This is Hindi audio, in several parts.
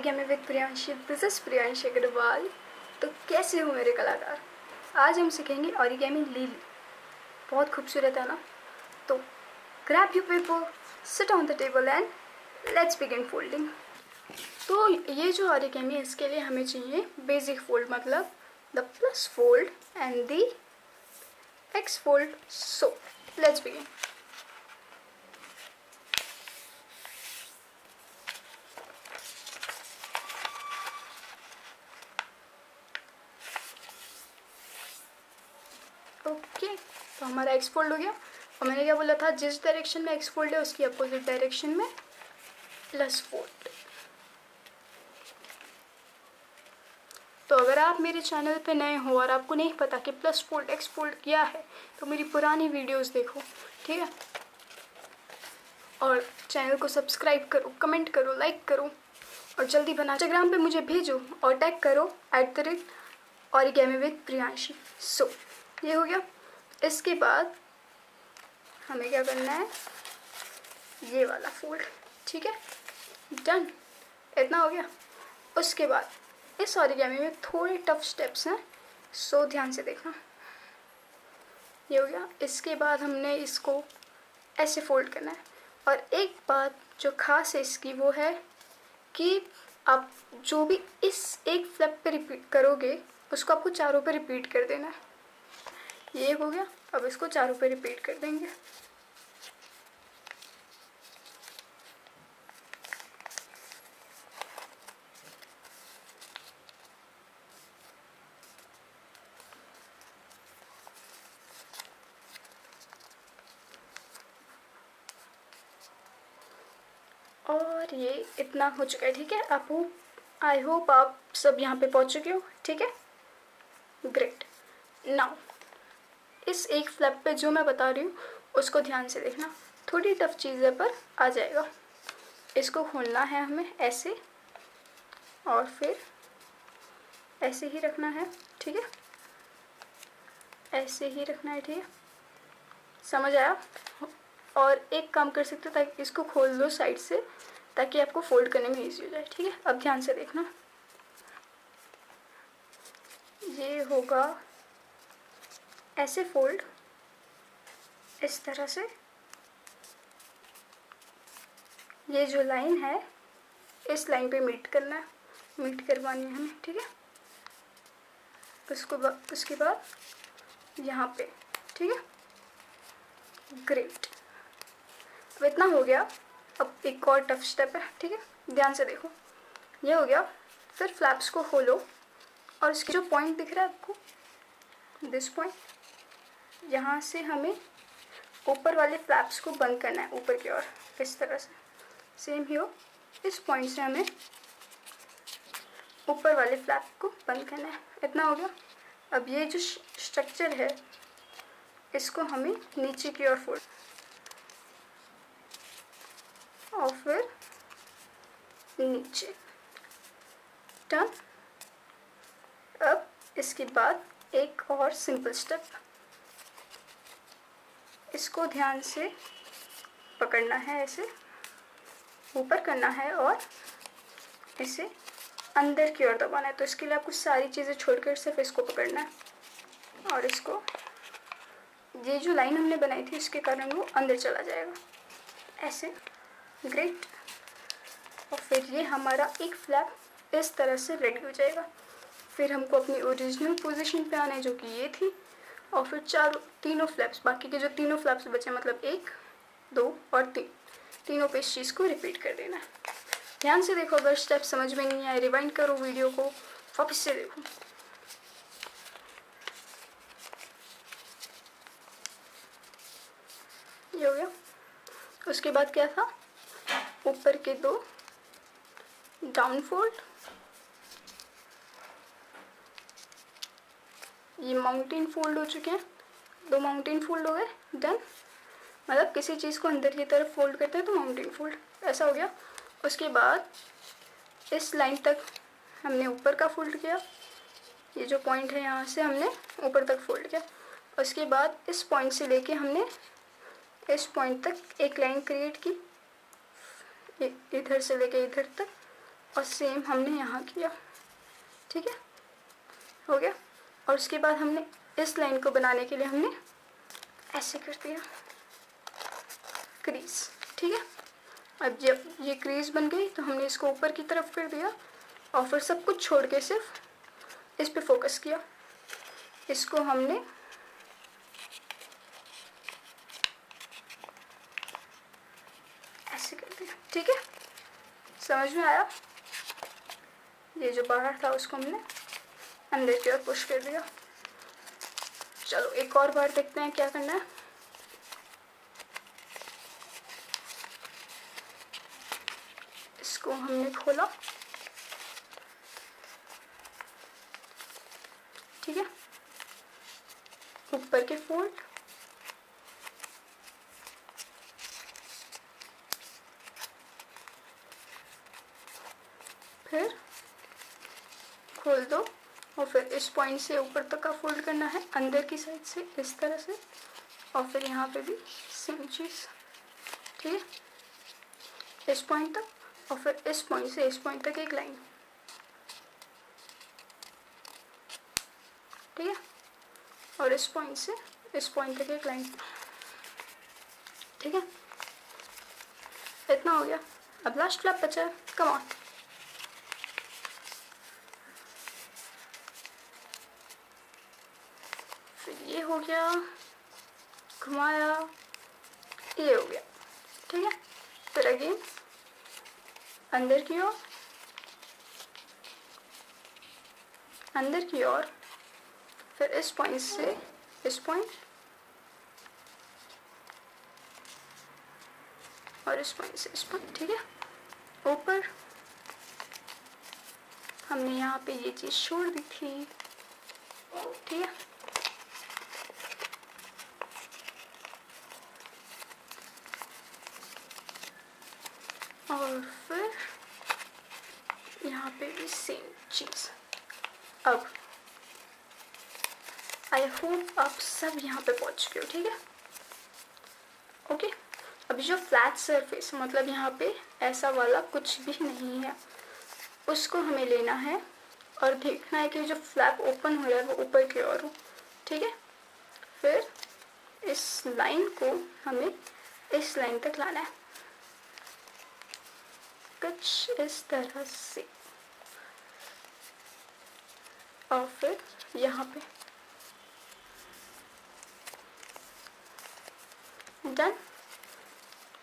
Origami with Priyanshi. This is Priyanshi Agarwal. तो कैसे हो मेरे कलाकार? आज हम सीखेंगे ऑरिगेमी लिली। बहुत खूबसूरत है ना? तो grab your paper, sit on the table and let's begin folding. तो ये जो ऑरिगेमी है इसके लिए हमें चाहिए बेसिक फोल्ड, मतलब the plus fold and the x fold. So let's begin. Okay, तो हमारा एक्स फोल्ड हो गया। और मैंने क्या बोला था, जिस डायरेक्शन में एक्स फोल्ड है उसकी अपोजिट डायरेक्शन में प्लस फोल्ड। तो अगर आप मेरे चैनल पे नए हो और आपको नहीं पता कि प्लस फोल्ड एक्स फोल्ड क्या है, तो मेरी पुरानी वीडियोस देखो, ठीक है? और चैनल को सब्सक्राइब करो, कमेंट करो, लाइक करो और जल्दी बना। इंस्टाग्राम पे मुझे भेजो और टैग करो @ऑरिगेमी विद प्रियांशी। सो ये हो गया। इसके बाद हमें क्या करना है, ये वाला फोल्ड, ठीक है? डन, इतना हो गया। उसके बाद इस ऑरिगेमी में थोड़े टफ स्टेप्स हैं, सो ध्यान से देखना। ये हो गया। इसके बाद हमने इसको ऐसे फोल्ड करना है। और एक बात जो खास है इसकी वो है कि आप जो भी इस एक फ्लैप पे रिपीट करोगे उसको आपको चारों पे रिपीट कर देना है। ये हो गया। अब इसको चारों पे रिपीट कर देंगे। और ये इतना हो चुका है, ठीक है? आई होप आप सब यहाँ पे पहुँच चुके हो, ठीक है? ग्रेट। नाउ इस एक फ्लैप पे जो मैं बता रही हूँ उसको ध्यान से देखना। थोड़ी टफ चीज़ है पर आ जाएगा। इसको खोलना है हमें ऐसे और फिर ऐसे ही रखना है, ठीक है? ऐसे ही रखना है, ठीक है? समझ आया? और एक काम कर सकते हो, ताकि इसको खोल दो साइड से ताकि आपको फोल्ड करने में इजी हो जाए, ठीक है? अब ध्यान से देखना। ये होगा ऐसे फोल्ड, इस तरह से। ये जो लाइन है इस लाइन पे मीट करना है, मीट करवानी है हमें, ठीक है? उसके बाद यहाँ पे, ठीक है? ग्रेट। अब इतना हो गया। अब एक और टफ स्टेप है, ठीक है? ध्यान से देखो। ये हो गया। फिर फ्लैप्स को खोलो और इसके जो पॉइंट दिख रहा है आपको, दिस पॉइंट, यहाँ से हमें ऊपर वाले फ्लैप्स को बंद करना है ऊपर की ओर, इस तरह से। सेम ही हो, इस पॉइंट से हमें ऊपर वाले फ्लैप को बंद करना है। इतना हो गया। अब ये जो स्ट्रक्चर है इसको हमें नीचे की ओर फोल्ड और फिर नीचे। डन। अब इसके बाद एक और सिंपल स्टेप, इसको ध्यान से पकड़ना है, ऐसे ऊपर करना है और इसे अंदर की ओर दबाना है। तो इसके लिए आपको सारी चीज़ें छोड़कर सिर्फ इसको पकड़ना है और इसको, ये जो लाइन हमने बनाई थी इसके कारण वो अंदर चला जाएगा, ऐसे। ग्रेट। और फिर ये हमारा एक फ्लैप इस तरह से रेडी हो जाएगा। फिर हमको अपनी ओरिजिनल पोजीशन पे आना है जो कि ये थी। और फिर तीनों फ्लैप्स, बाकी के जो तीनों फ्लैप्स बचे, मतलब 1, 2 और 3, तीनों पे इस चीज़ को रिपीट कर देना है। ध्यान से देखो, अगर स्टेप समझ में नहीं आए रिवाइंड करो वीडियो को, वापस से देखो। ये हो गया। उसके बाद क्या था, ऊपर के 2 डाउन फोल्ड, ये माउंटेन फोल्ड हो चुके हैं, 2 माउंटेन फोल्ड हो गए। डन। मतलब किसी चीज़ को अंदर की तरफ फोल्ड करते हैं तो माउंटेन फोल्ड, ऐसा हो गया। उसके बाद इस लाइन तक हमने ऊपर का फोल्ड किया, ये जो पॉइंट है यहाँ से हमने ऊपर तक फोल्ड किया। उसके बाद इस पॉइंट से लेके हमने इस पॉइंट तक एक लाइन क्रिएट की, इधर से लेके इधर तक, और सेम हमने यहाँ किया, ठीक है, हो गया। और उसके बाद हमने इस लाइन को बनाने के लिए हमने ऐसे कर दिया क्रीज, ठीक है। अब जब ये क्रीज बन गई तो हमने इसको ऊपर की तरफ कर दिया और फिर सब कुछ छोड़ के सिर्फ इस पे फोकस किया। इसको हमने ऐसे कर दिया, ठीक है, समझ में आया। ये जो बाहर था उसको हमने अंदर की ओर पुश कर दिया। चलो एक और बार देखते हैं क्या करना है। इसको हमने खोला, ठीक है, ऊपर के फोल्ड, फिर खोल दो और फिर इस पॉइंट से ऊपर तक का फोल्ड करना है अंदर की साइड से इस तरह से, और फिर यहाँ पे भी सेम चीज़, ठीक है, इस पॉइंट तक और फिर इस पॉइंट से इस पॉइंट तक एक लाइन, ठीक है, और इस पॉइंट से इस पॉइंट तक एक लाइन, ठीक है, इतना हो गया। अब लास्ट फ्लैप बचा है, कम ऑन। फिर ये हो गया, घुमाया, ये हो गया, ठीक है। फिर अगेन अंदर की ओर, अंदर की ओर, फिर इस पॉइंट से इस पॉइंट और इस पॉइंट से इस पॉइंट, ठीक है। ऊपर हमने यहाँ पे ये चीज़ छोड़ दी थी, ठीक है। और फिर यहाँ पे भी सेम चीज़। अब आई होप आप सब यहाँ पे पहुँच गए हो, ठीक है, ओके। अभी जो फ्लैट सरफेस मतलब यहाँ पे ऐसा वाला कुछ भी नहीं है, उसको हमें लेना है और देखना है कि जो फ्लैप ओपन हो रहा है वो ऊपर की ओर हो, ठीक है। फिर इस लाइन को हमें इस लाइन तक लाना है, कुछ इस तरह से, और फिर यहाँ पे डन,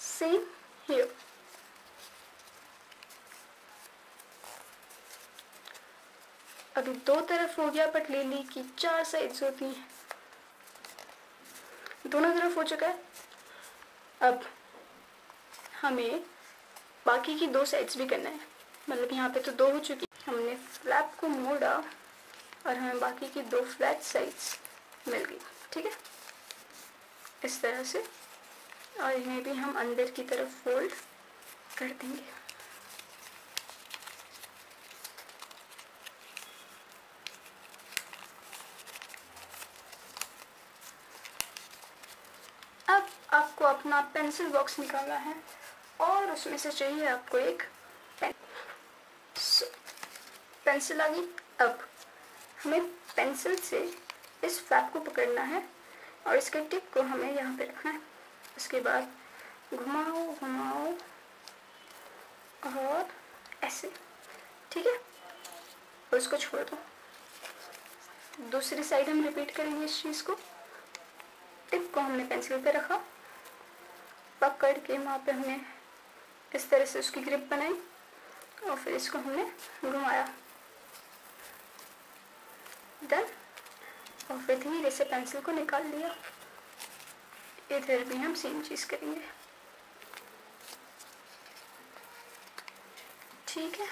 सेम हियर। अभी दो तरफ हो गया, बट लिली की 4 साइड्स होती हैं, दोनों तरफ हो चुका है। अब हमें बाकी की 2 साइड्स भी करना है, मतलब यहाँ पे तो 2 हो चुकी, हमने फ्लैप को मोड़ा और हमें बाकी की 2 फ्लैट साइड्स मिल गई, ठीक है, इस तरह से। और इन्हें भी हम अंदर की तरफ फोल्ड कर देंगे। अब आपको अपना पेंसिल बॉक्स निकालना है और उसमें से चाहिए आपको एक पेन। पेंसिल आ गई। अब हमें पेंसिल से इस फ्लैप को पकड़ना है और इसके टिप को हमें यहाँ पे रखना है। उसके बाद घुमाओ घुमाओ और ऐसे, ठीक है, और उसको छोड़ दो। दूसरी साइड हम रिपीट करेंगे इस चीज़ को। टिप को हमने पेंसिल पे रखा, पकड़ के वहाँ पे हमने इस तरह से उसकी ग्रिप बनाई और फिर इसको हमने घुमाया, डन। और फिर धीरे से पेंसिल को निकाल लिया। इधर भी हम सेम चीज़ करेंगे, ठीक है।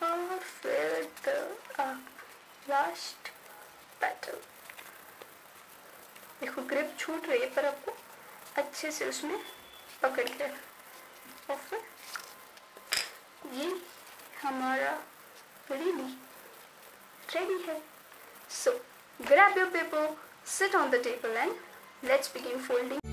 और फिर लास्ट पैटर्न, देखो ग्रिप छूट रही है पर आपको अच्छे से उसमें पकड़ के, और फिर ये हमारा लिली रेडी है। So grab your paper, sit on the table and let's begin folding.